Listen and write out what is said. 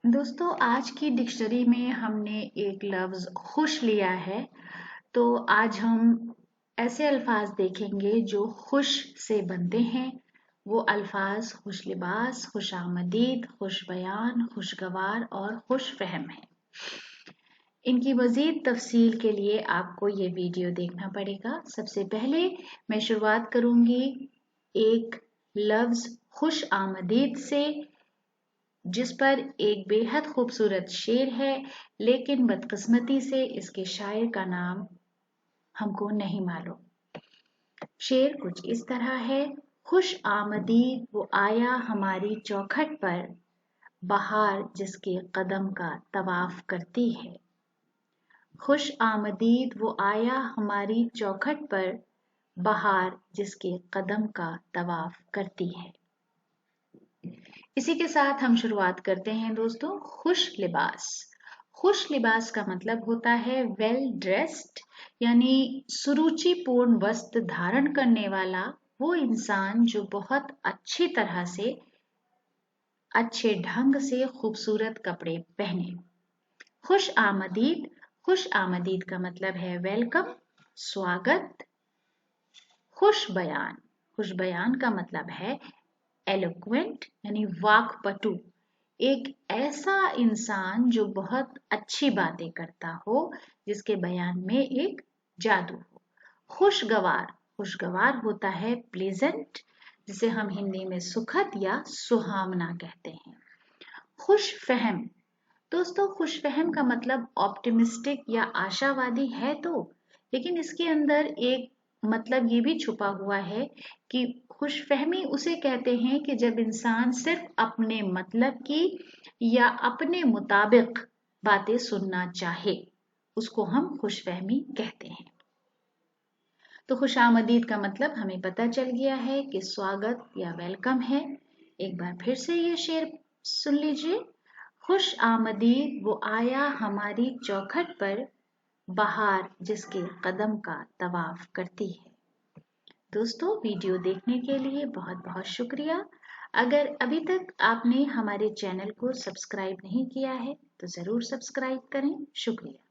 दोस्तों, आज की डिक्शनरी में हमने एक लफ्ज़ खुश लिया है। तो आज हम ऐसे अल्फाज देखेंगे जो खुश से बनते हैं। वो अल्फाज खुश लिबास, खुश आमदीद, खुश बयान, खुशगवार और खुश फहम है। इनकी मज़ीद तफसील के लिए आपको ये वीडियो देखना पड़ेगा। सबसे पहले मैं शुरुआत करूँगी एक लफ्ज़ खुश आमदीद से, जिस पर एक बेहद खूबसूरत शेर है, लेकिन बदकिस्मती से इसके शायर का नाम हमको नहीं मालूम। शेर कुछ इस तरह है। खुश आमदीद वो आया हमारी चौखट पर, बहार जिसके कदम का तवाफ करती है। खुश आमदीद वो आया हमारी चौखट पर, बहार जिसके कदम का तवाफ करती है। इसी के साथ हम शुरुआत करते हैं दोस्तों। खुश लिबास। खुश लिबास का मतलब होता है वेल ड्रेस्ड, यानी सुरुचिपूर्ण वस्त्र धारण करने वाला वो इंसान जो बहुत अच्छी तरह से, अच्छे ढंग से खूबसूरत कपड़े पहने। खुश आमदीद। खुश आमदीद का मतलब है वेलकम, स्वागत। खुश बयान। खुश बयान का मतलब है एलोक्वेंट, यानी वाक्पटु। एक ऐसा इंसान जो बहुत अच्छी बातें करता हो, जिसके बयान में एक जादू हो। खुशगवार। खुशगवार होता है प्लेजेंट, जिसे हम हिंदी में सुखद या सुहावना कहते हैं। खुश फहम। दोस्तों, खुश फहम का मतलब ऑप्टिमिस्टिक या आशावादी है तो, लेकिन इसके अंदर एक मतलब ये भी छुपा हुआ है कि खुशफहमी उसे कहते हैं कि जब इंसान सिर्फ अपने मतलब की या अपने मुताबिक बातें सुनना चाहे, उसको हम खुशफहमी कहते हैं। तो खुशामदीद का मतलब हमें पता चल गया है कि स्वागत या वेलकम है। एक बार फिर से ये शेर सुन लीजिए। खुश आमदीद वो आया हमारी चौखट पर, बहार जिसके कदम का तवाफ करती है। दोस्तों, वीडियो देखने के लिए बहुत बहुत शुक्रिया। अगर अभी तक आपने हमारे चैनल को सब्सक्राइब नहीं किया है तो ज़रूर सब्सक्राइब करें। शुक्रिया।